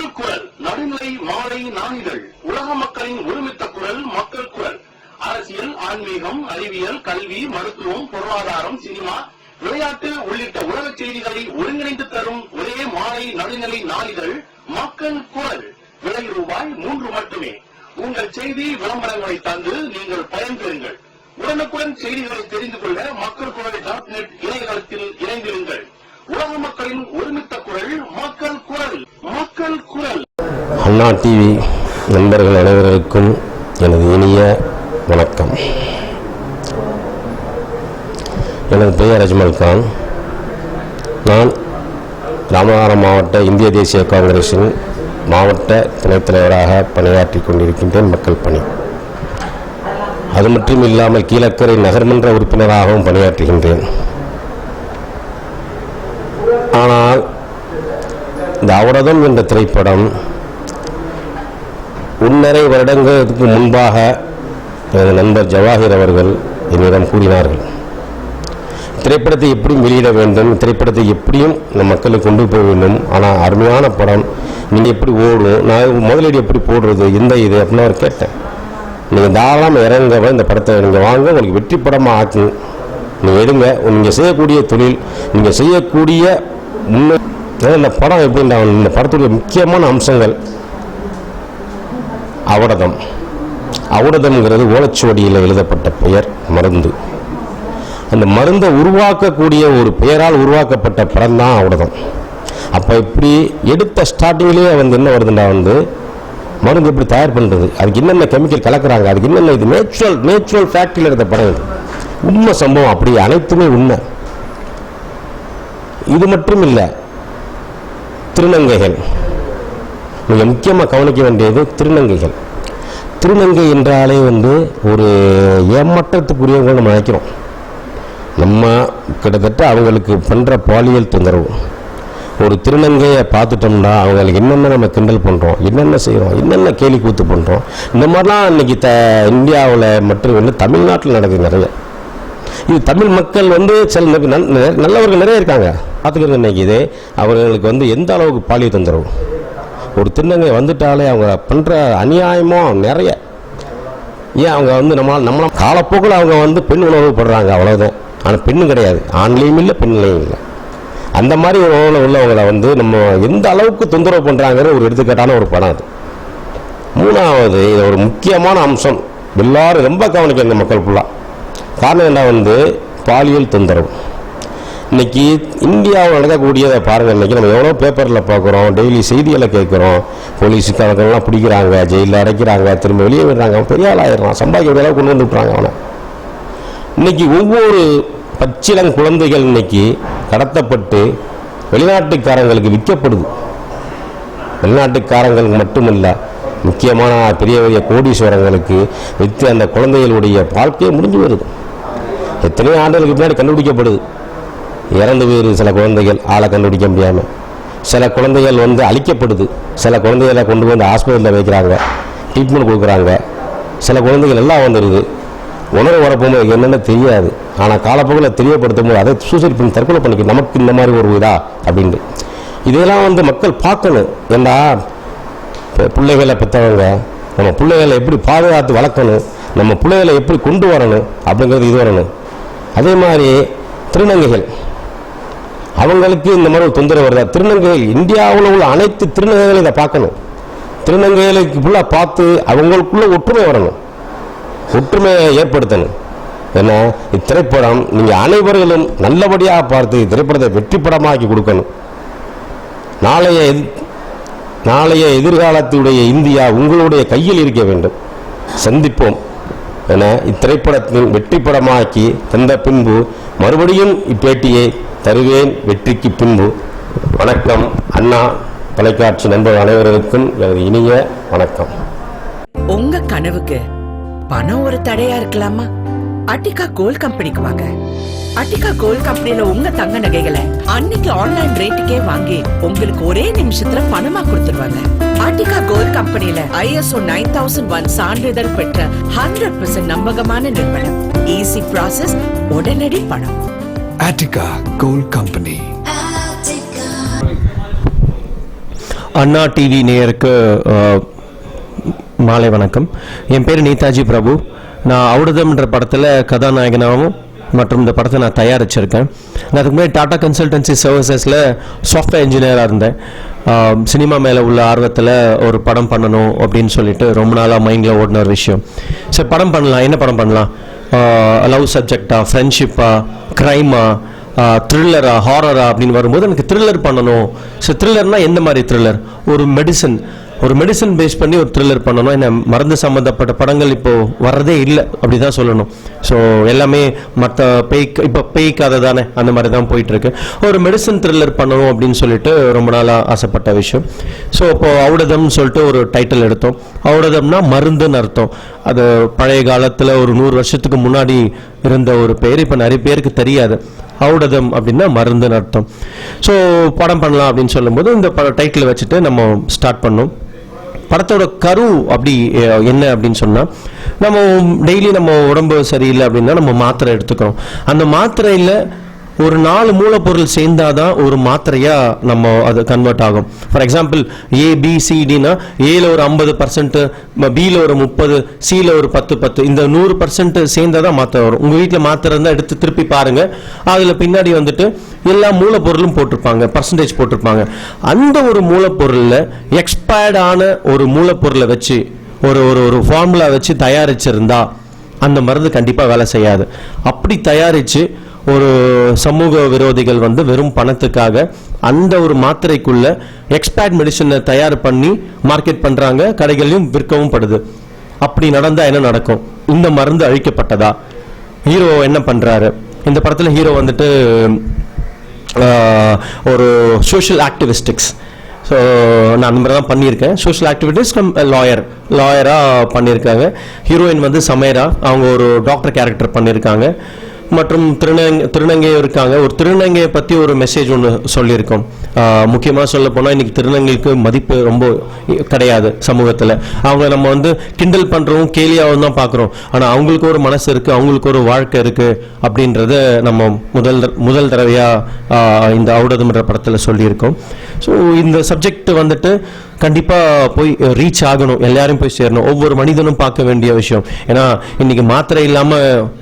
மக்கள் குரல் நடுநிலை மாலை நாளிதழ் உலக மக்களின் ஒருமித்த குரல் மக்கள் குரல். அரசியல், ஆன்மீகம், அறிவியல், கல்வி, மருத்துவம், பொருளாதாரம், சினிமா, விளையாட்டு உள்ளிட்ட உலக செய்திகளை ஒருங்கிணைந்து தரும் ஒரே மாலை நடுநிலை நாளிதழ் மக்கள் குரல். விலை ரூபாய் 3 மட்டுமே. உங்கள் செய்தி விளம்பரங்களை தந்து நீங்கள் பயன்பெறுங்கள். உடனுக்குடன் செய்திகளை தெரிந்து கொள்ள மக்கள் குரல் .net இணையதளத்தில் இணைந்திருங்கள். உலக மக்களின் ஒருமித்த குரல் மக்கள் குரல். மக்கள் குரல். அண்ணா டிவி நண்பர்கள் அனைவருக்கும் எனது இனிய வணக்கம். எனது பெயர் அஜ்மல் கான். நான் ராமநாதபுரம் மாவட்ட இந்திய தேசிய காங்கிரஸின் மாவட்ட துணைத் தலைவராக பணியாற்றிக் கொண்டிருக்கின்றேன். மக்கள் பணி. அது மட்டும் இல்லாமல் கீழக்கரை நகர்மன்ற உறுப்பினராகவும் பணியாற்றுகின்றேன். ஆனால் இந்த அவரதம் என்ற திரைப்படம் 1.5 வருடங்களுக்கு முன்பாக எனது நண்பர் ஜவாஹிர் அவர்கள் என்னிடம் கூறினார்கள், திரைப்படத்தை எப்படியும் வெளியிட வேண்டும், திரைப்படத்தை எப்படியும் நம் மக்களுக்கு கொண்டு போக வேண்டும், ஆனால் அருமையான படம், நீங்கள் எப்படி ஓடும், நான் முதலீடு எப்படி போடுறது, இந்த இது அப்படின்னு அவர் கேட்டேன். நீங்கள் தாராளமாக இறங்க, இந்த படத்தை நீங்கள் வாங்க, உங்களுக்கு வெற்றி படமாக ஆக்கு, நீங்கள் எடுங்க. நீங்கள் செய்யக்கூடிய தொழில், நீங்கள் செய்யக்கூடிய முன்னே இந்த படம் எப்படின்னா, இந்த படத்துடைய முக்கியமான அம்சங்கள் அவரதம். அவரதம்ங்கிறது ஓலைச்சுவடியில் எழுதப்பட்ட பெயர், மருந்து. அந்த மருந்தை உருவாக்கக்கூடிய ஒரு பெயரால் உருவாக்கப்பட்ட படம் தான் அவரதம். அப்போ இப்படி எடுத்த ஸ்டார்டிங்லேயே என்ன வருதுன்னா, மருந்து எப்படி தயார் பண்ணுறது, அதுக்கு என்னென்ன கெமிக்கல் கலக்கிறாங்க, அதுக்கு என்னென்ன, இது நேச்சுரல் ஃபேக்டரியில் எடுத்த படம். இது உண்மை சம்பவம், அப்படி அனைத்துமே உண்மை. இது மட்டும் இல்லை, திருநங்கைகள் மிக முக்கியமாக கவனிக்க வேண்டியது. திருநங்கைகள், திருநங்கை என்றாலே ஒரு ஏமாற்றத்துக்குரியவங்க நம்ம நினைக்கிறோம். நம்ம கிட்டத்தட்ட அவங்களுக்கு பண்ணுற பாலியல் தொந்தரவு. ஒரு திருநங்கையை பார்த்துட்டோம்னா அவங்களுக்கு என்னென்ன நம்ம கிண்டல் பண்ணுறோம், என்னென்ன செய்கிறோம், என்னென்ன கேலி கூத்து பண்ணுறோம், இந்த மாதிரிலாம் இன்றைக்கி இந்தியாவில் மற்றும் இல்லை தமிழ்நாட்டில் நடக்குது நிறைய. இது தமிழ் மக்கள் சில நல்லவர்கள் நிறைய இருக்காங்க, பார்த்துக்கிறது. இன்றைக்கி இது அவர்களுக்கு எந்த அளவுக்கு பாலியல் தொந்தரவு. ஒரு திருநங்கை வந்துட்டாலே அவங்க பண்ணுற அநியாயமும் நிறைய. ஏன் அவங்க நம்மள காலப்போக்கில் அவங்க பெண் உணர்வு படுறாங்க, அவ்வளோதான். ஆனால் பெண்ணும் கிடையாது, ஆண்லேயும் இல்லை பெண்ணிலையும் இல்லை. அந்த மாதிரி ஒரு உணர்வு உள்ளவங்களை நம்ம எந்த அளவுக்கு தொந்தரவு பண்ணுறாங்கிற ஒரு எடுத்துக்காட்டான ஒரு படம் அது. மூணாவது, இது ஒரு முக்கியமான அம்சம், எல்லாரும் ரொம்ப கவனிக்க இந்த மக்கள் ஃபுல்லாக. காரணம் என்ன, பாலியல் தொந்தரவு. இன்றைக்கி இந்தியாவில் நடக்கக்கூடியதை பாருங்கள். இன்றைக்கி நம்ம எவ்வளோ பேப்பரில் பார்க்குறோம், டெய்லி செய்திகளை கேட்குறோம். போலீஸுக்காரங்கள்லாம் பிடிக்கிறாங்க, ஜெயிலில் அடைக்கிறாங்க, திரும்ப வெளியே விடுறாங்க, பெரிய ஆள் ஆயிடுறான், சம்பாதிக்கிற அளவுக்கு கொண்டு விட்டுறாங்க அவனை. இன்றைக்கி ஒவ்வொரு பச்சிளம் குழந்தைகள் இன்றைக்கி கடத்தப்பட்டு வெளிநாட்டுக்காரங்களுக்கு விற்கப்படுது. வெளிநாட்டுக்காரங்களுக்கு மட்டுமில்லை, முக்கியமான பெரிய பெரிய கோடீஸ்வரங்களுக்கு விற்று அந்த குழந்தைகளுடைய வாழ்க்கையை முடிஞ்சு வருது. எத்தனையோ ஆண்டுகளுக்கு பின்னாடி கண்டுபிடிக்கப்படுது, இறந்து போயிரு சில குழந்தைகள், ஆளை கண்டுபிடிக்க முடியாமல். சில குழந்தைகள் அழிக்கப்படுது, சில குழந்தைகளை கொண்டு ஹாஸ்பிட்டலில் வைக்கிறாங்க, ட்ரீட்மெண்ட் கொடுக்குறாங்க. சில குழந்தைகள் எல்லாம் வந்துடுது, உணர்வு வரப்போகும்போது என்னென்ன தெரியாது. ஆனால் காலப்போக்கில் தெரியப்படுத்தும் போது அதை சூசைட் பண்ணி தற்கொலை பண்ணிக்க, நமக்கு இந்த மாதிரி ஒரு இதா அப்படின்ட்டு. இதெல்லாம் மக்கள் பார்க்கணும். ஏன்னா பிள்ளைகளை பெற்றவங்க நம்ம பிள்ளைகளை எப்படி பாதுகாத்து வளர்க்கணும், நம்ம பிள்ளைகளை எப்படி கொண்டு வரணும் அப்படிங்கிறது இது வரணும். அதே மாதிரி திருநங்கைகள், அவங்களுக்கு இந்த மாதிரி ஒரு தொந்தரவு வருதா? திருநங்கைகள் இந்தியாவில் உள்ள அனைத்து திருநங்கைகளும் இதை பார்க்கணும். திருநங்கைகளுக்கு ஃபுல்லாக பார்த்து அவங்களுக்குள்ள ஒற்றுமை வரணும், ஒற்றுமையை ஏற்படுத்தணும். ஏன்னா இத்திரைப்படம் நீங்கள் அனைவர்களும் நல்லபடியாக பார்த்து திரைப்படத்தை வெற்றி படமாக்கி கொடுக்கணும். நாளைய எதிர்காலத்துடைய இந்தியா உங்களுடைய கையில் இருக்க வேண்டும். சந்திப்போம் என இத்திரைப்படத்தின் வெற்றி படமாக்கி தந்த பின்பு மறுபடியும் இப்பேட்டியை தருவேன் வெற்றிக்கு பின்பு. வணக்கம். அண்ணா தொலைக்காட்சி நண்பர்கள் அனைவருக்கும் எனது இனிய வணக்கம். உங்க கனவுக்கு பணம் ஒரு தடையா இருக்கலாமா? அட்டிகா கோல்ட் கம்பெனிக்கு வாங்க. அட்டிகா கோல்ட் கம்பெனில உங்க தங்க நகைகளை அன்னைக்கு ஆன்லைன் ரேட்டுக்கே வாங்கி உங்களுக்கு ஒரே நிமிஷத்துல பணமா கொடுத்துருவாங்க. அட்டிகா கோல்ட் கம்பெனில ISO 9001 சான்றிதழ் பெற்ற 100% நம்பகமான நிறுவனம். ஈஸி ப்ராசஸ், உடனடி பணம். Attica Gold Company. அண்ணா டிவி நேயருக்கு மாலை வணக்கம். என் பேர் நேதாஜி பிரபு. நான் ஔடதம்ன்ற படத்தில் கதாநாயகனாகவும் மற்றும் இந்த படத்தை நான் தயாரிச்சிருக்கேன். நான் அதுக்கு முன்னாடி டாடா கன்சல்டன்சி சர்வீசஸில் சாஃப்ட்வேர் இன்ஜினியராக இருந்தேன். சினிமா மேலே உள்ள ஆர்வத்தில் ஒரு படம் பண்ணணும் அப்படின்னு சொல்லிட்டு ரொம்ப நாளாக மைண்டில் ஓடின ஒரு விஷயம். சரி, படம் பண்ணலாம். என்ன படம் பண்ணலாம்? லவ் சப்ஜெக்டா, ஃப்ரெண்ட்ஷிப்பா, க்ரைமா, த்ரில்லரா, ஹாரரா அப்படின்னு வரும்போது எனக்கு த்ரில்லர் பண்ணணும். ஸோ த்ரில்லர்னால் எந்த மாதிரி த்ரில்லர்? ஒரு மெடிசன் பேஸ் பண்ணி ஒரு த்ரில்லர் பண்ணணும். என்ன மருந்து சம்மந்தப்பட்ட படங்கள் இப்போது வர்றதே இல்லை அப்படி தான் சொல்லணும். ஸோ எல்லாமே மற்ற பேய் கதை தானே, அந்த மாதிரி தான் போயிட்டுருக்கு. ஒரு மெடிசன் த்ரில்லர் பண்ணணும் அப்படின்னு சொல்லிட்டு ரொம்ப நாளாக ஆசைப்பட்ட விஷயம். ஸோ இப்போது ஔடதம்னு சொல்லிட்டு ஒரு டைட்டில் எடுத்தோம். ஔடதம்னா மருந்துன்னு அர்த்தம். அது பழைய காலத்தில் ஒரு 100 வருஷத்துக்கு முன்னாடி இருந்த ஒரு பேர். இப்போ நிறைய பேருக்கு தெரியாது. ஔடதம் அப்படின்னா மருந்துன்னு அர்த்தம். ஸோ படம் பண்ணலாம் அப்படின்னு சொல்லும்போது இந்த டைட்டில் வச்சுட்டு நம்ம ஸ்டார்ட் பண்ணோம். படத்தோட கரு அப்படி என்ன அப்படின்னு சொன்னால், நம்ம டெய்லி நம்ம உடம்பு சரியில்லை அப்படின்னா நம்ம மாத்திரை எடுத்துக்கிறோம். அந்த மாத்திரையில் ஒரு 4 மூலப்பொருள் சேர்ந்தாதான் ஒரு மாத்திரையாக நம்ம அது கன்வெர்ட் ஆகும். ஃபார் எக்ஸாம்பிள் ABCDனா ஏல ஒரு 50%, பியில் ஒரு 30, சியில் ஒரு 10, இந்த 100% சேர்ந்தாதான் மாத்திரை வரும். உங்கள் வீட்டில் மாத்திரை இருந்தால் எடுத்து திருப்பி பாருங்கள். அதில் பின்னாடி வந்துட்டு எல்லா மூலப்பொருளும் போட்டிருப்பாங்க, பர்சன்டேஜ் போட்டிருப்பாங்க. அந்த ஒரு மூலப்பொருளில் எக்ஸ்பயர்டான ஒரு மூலப்பொருளை வச்சு ஒரு ஃபார்முலா வச்சு தயாரிச்சிருந்தா அந்த மருந்து கண்டிப்பாக வேலை செய்யாது. அப்படி தயாரித்து ஒரு சமூக விரோதிகள் வெறும் பணத்துக்காக அந்த ஒரு மாத்திரைக்குள்ள எக்ஸ்பயர்ட் மெடிசனை தயார் பண்ணி மார்க்கெட் பண்றாங்க, கடைகளையும் விற்கவும் படுது. அப்படி நடந்தா என்ன நடக்கும்? இந்த மருந்து அழிக்கப்பட்டதா? ஹீரோ என்ன பண்றாரு? இந்த படத்துல ஹீரோ ஒரு சோஷியல் ஆக்டிவிஸ்டிக்ஸ். ஸோ நான் அந்த மாதிரி தான் பண்ணியிருக்கேன். சோஷியல் ஆக்டிவிட்டிஸ் லாயராக பண்ணியிருக்காங்க. ஹீரோயின் சமேரா, அவங்க ஒரு டாக்டர் கேரக்டர் பண்ணியிருக்காங்க. மற்றும் திருநங்கை இருக்காங்க. ஒரு திருநங்கையை பற்றி ஒரு மெசேஜ் ஒன்று சொல்லியிருக்கோம். முக்கியமாக சொல்ல போனால் இன்றைக்கி திருநங்கைக்கு மதிப்பு ரொம்ப கிடையாது சமூகத்தில். அவங்க நம்ம கிண்டல் பண்ணுறோம், கேலியாகவும் தான் பார்க்குறோம். ஆனால் அவங்களுக்கு ஒரு மனசு இருக்குது, அவங்களுக்கு ஒரு வாழ்க்கை இருக்குது அப்படின்றத நம்ம முதல் தடவையாக இந்த ஔடதம்ன்ற படத்தில் சொல்லியிருக்கோம். ஸோ இந்த சப்ஜெக்ட் கண்டிப்பாக போய் ரீச் ஆகணும், எல்லாரும் போய் சேரணும். ஒவ்வொரு மனிதனும் பார்க்க வேண்டிய விஷயம். ஏன்னா இன்றைக்கி மாத்திரை இல்லாமல்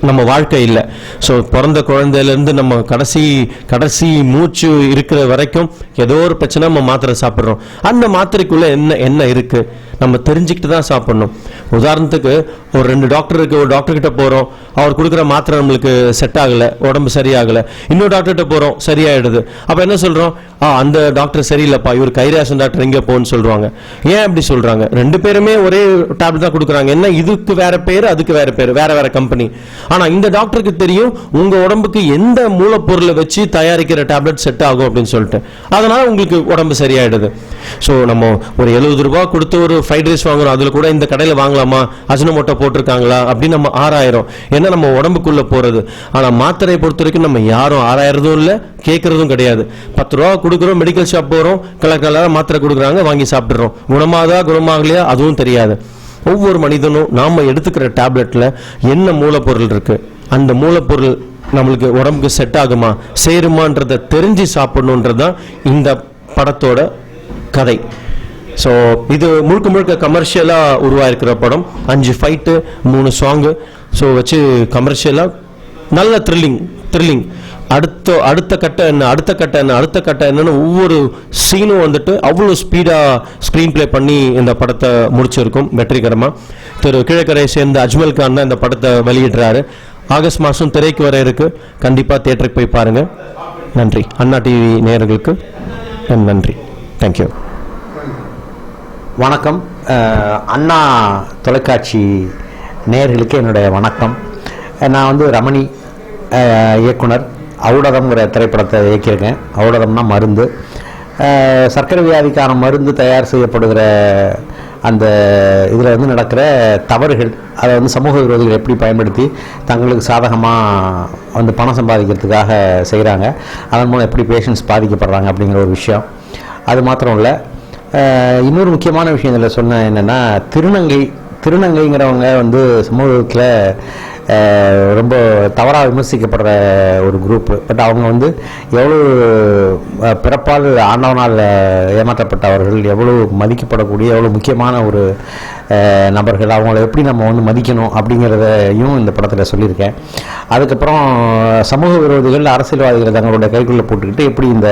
நம்ம வாழ்க்கை இல்லை. ஸோ பிறந்த குழந்தையிலேருந்து நம்ம கடைசி மூச்சு இருக்கிற வரைக்கும் ஏதோ ஒரு பிரச்சனை நம்ம மாத்திரை சாப்பிட்றோம். அந்த மாத்திரைக்குள்ளே என்ன இருக்குது நம்ம தெரிஞ்சுக்கிட்டு தான் சாப்பிட்ணும். உதாரணத்துக்கு ஒரு 2 டாக்டர் இருக்குது. ஒரு டாக்டர்கிட்ட போகிறோம், அவர் கொடுக்குற மாத்திரை நம்மளுக்கு செட் ஆகலை, உடம்பு சரியாகலை. இன்னொரு டாக்டர்கிட்ட போகிறோம், சரியாயிடுது. அப்போ என்ன சொல்கிறோம்? அந்த டாக்டர் சரியில்லைப்பா, இவர் கைராசன் டாக்டர் எங்கே போன்னு சொல்கிறாங்க. ஏன் அப்படி சொல்கிறாங்க? 2 பேருமே ஒரே டேப்லெட் தான் கொடுக்குறாங்க. என்ன, இதுக்கு வேற பேர், அதுக்கு வேற பேர், வேற கம்பெனி. ஆனால் இந்த டாக்டருக்கு தெரியும் உங்கள் உடம்புக்கு எந்த மூலப்பொருளை வச்சு தயாரிக்கிற டேப்லெட் செட் ஆகும் அப்படின்னு சொல்லிட்டு. அதனால் உங்களுக்கு உடம்பு சரியாயிடுது. ஸோ நம்ம ஒரு 70 ரூபா கொடுத்து ஒரு ஃப்ரைட் ரைஸ் வாங்குறோம், அதில் கூட இந்த கடையில் வாங்கலாமா, அஜினோமோட்டோ போட்டிருக்காங்களா அப்படின்னு நம்ம ஆராயிரம். ஏன்னா நம்ம உடம்புக்குள்ளே போகிறது. ஆனால் மாத்திரையை பொறுத்த வரைக்கும் நம்ம யாரும் ஆராயறதும் இல்லை, கேட்கறதும் கிடையாது. 10 ரூபா கொடுக்குறோம், மெடிக்கல் ஷாப் போகிறோம், கலர் மாத்திரை கொடுக்குறாங்க, வாங்கி சாப்பிட்றோம். குணமாகலையா அதுவும் தெரியாது. ஒவ்வொரு மனிதனும் நாம் எடுத்துக்கிற டேப்லெட்டில் என்ன மூலப்பொருள் இருக்குது, அந்த மூலப்பொருள் நம்மளுக்கு உடம்புக்கு செட் ஆகுமா, சேருமான்றதை தெரிஞ்சு சாப்பிடணுன்றது தான் இந்த படத்தோட கதை. ஸோ இது முழுக்க கமர்ஷியலாக உருவாயிருக்கிற படம். 5 ஃபைட்டு, 3 சாங்கு. ஸோ வச்சு கமர்ஷியலாக நல்ல த்ரில்லிங். அடுத்த கட்ட என்னன்னு ஒவ்வொரு சீனும் அவ்வளோ ஸ்பீடாக ஸ்க்ரீன் பிளே பண்ணி இந்த படத்தை முடிச்சிருக்கும் வெற்றிகரமாக. திரு கீழக்கரையை சேர்ந்த அஜ்மல் கான் தான் இந்த படத்தை வெளியிடுறாரு. ஆகஸ்ட் மாதம் திரைக்கு வர இருக்கு. கண்டிப்பாக தியேட்டருக்கு போய் பாருங்கள். நன்றி. அண்ணா டிவி நேயர்களுக்கு நன்றி. தேங்க்யூ. வணக்கம். அண்ணா தொலைக்காட்சி நேயர்களுக்கு என்னுடைய வணக்கம். நான் ரமணி இயக்குனர். ஔடதம்ங்கிற திரைப்படத்தை இயக்கியிருக்கேன். ஔடதம்னா மருந்து. சர்க்கரை வியாதிக்கான மருந்து தயார் செய்யப்படுகிற அந்த இதில் நடக்கிற தவறுகள், அதை சமூக விரோதிகள் எப்படி பயன்படுத்தி தங்களுக்கு சாதகமாக பணம் சம்பாதிக்கிறதுக்காக செய்கிறாங்க, அதன் மூலம் எப்படி பேஷண்ட்ஸ் பாதிக்கப்படுறாங்க அப்படிங்கிற ஒரு விஷயம். அது மாத்திரம் இல்லை, இன்னொரு முக்கியமான விஷயம் இதில் சொன்ன என்னென்னா, திருநங்கைங்கிறவங்க சமூகத்தில் ரொம்ப தவறாக விமர்சிக்கப்படுற ஒரு குரூப்பு. பட் அவங்க வந்து எவ்வளோ பிறப்பால் ஆண்டவனால் ஏமாற்றப்பட்டவர்கள், எவ்வளோ மதிக்கப்படக்கூடிய எவ்வளோ முக்கியமான ஒரு நபர்கள், அவங்கள எப்படி நம்ம வந்து மதிக்கணும் அப்படிங்கிறதையும் இந்த படத்தில் சொல்லியிருக்கேன். அதுக்கப்புறம் சமூக விரோதிகள், அரசியல்வாதிகள் தங்களுடைய கைக்குள்ளே போட்டுக்கிட்டு எப்படி இந்த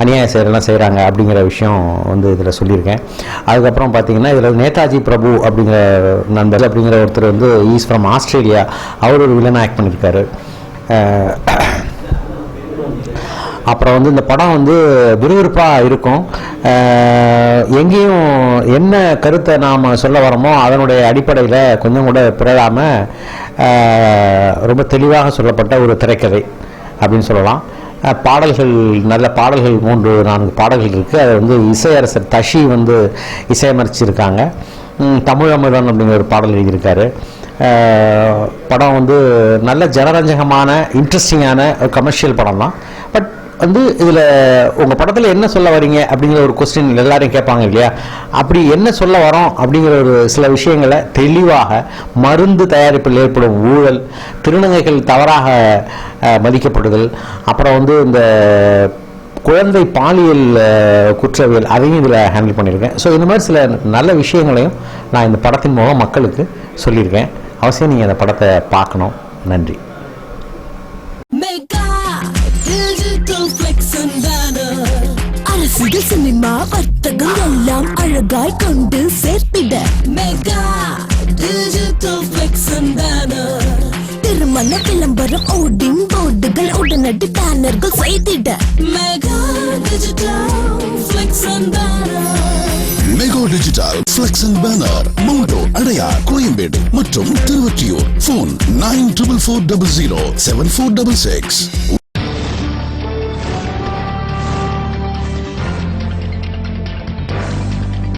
அநியாய செயலெல்லாம் செய்கிறாங்க அப்படிங்கிற விஷயம் வந்து இதில் சொல்லியிருக்கேன். அதுக்கப்புறம் பார்த்திங்கன்னா இதில் நேதாஜி பிரபு அப்படிங்கிற நண்பர் அப்படிங்கிற ஒருத்தர் வந்து ஈஸ் ஃப்ரம் ஆஸ்திரேலியா, அவர் ஒரு வில்லன் ஆக்ட் பண்ணியிருக்காரு. அப்புறம் வந்து இந்த படம் வந்து விறுவிறுப்பாக இருக்கும். எங்கேயும் என்ன கருத்தை நாம் சொல்ல வரோமோ அதனுடைய அடிப்படையில் கொஞ்சம் கூட பிறழாமல் ரொம்ப தெளிவாக சொல்லப்பட்ட ஒரு திரைக்கதை அப்படின்னு சொல்லலாம். பாடல்கள், நல்ல பாடல்கள் 3-4 பாடல்கள் இருக்குது. அதை வந்து இசையரசர் தஷி வந்து இசையமைச்சிருக்காங்க. தமிழமுதன் அப்படிங்கிற ஒரு பாடல் எழுதியிருக்காரு. படம் வந்து நல்ல ஜனரஞ்சகமான இன்ட்ரெஸ்டிங்கான ஒரு கமர்ஷியல் படம் தான். பட் வந்து இதில் உங்கள் படத்தில் என்ன சொல்ல வரீங்க அப்படிங்கிற ஒரு கொஸ்டின் எல்லாரும் கேட்பாங்க இல்லையா? அப்படி என்ன சொல்ல வரோம் அப்படிங்கிற ஒரு சில விஷயங்களை தெளிவாக, மருந்து தயாரிப்பில் ஏற்படும் ஊழல், திருநங்கைகள் தவறாக மதிக்கப்படுதல், அப்புறம் வந்து இந்த குழந்தை பாலியல் குற்றவியல், அதையும் இதில் ஹேண்டில் பண்ணியிருக்கேன். ஸோ இந்த மாதிரி சில நல்ல விஷயங்களையும் நான் இந்த படத்தின் மூலம் மக்களுக்கு சொல்லியிருக்கேன். அவசியம் நீங்கள் அந்த படத்தை பார்க்கணும். நன்றி. அரசியல், சினிமா, வர்த்தகம் எல்லாம் அழகாய் கொண்டு சேர்த்திட mega digital flex and banner. திருமண விளம்பரம், ஓடிங் போர்டுகள், உடனடி பேனர்கள் செய்திட mega digital flex and banner. Mega digital flex and banner, மவுண்டோ, அடையார், கோயம்பேடு மற்றும் திருவொற்றியூர். போன் 9440074666.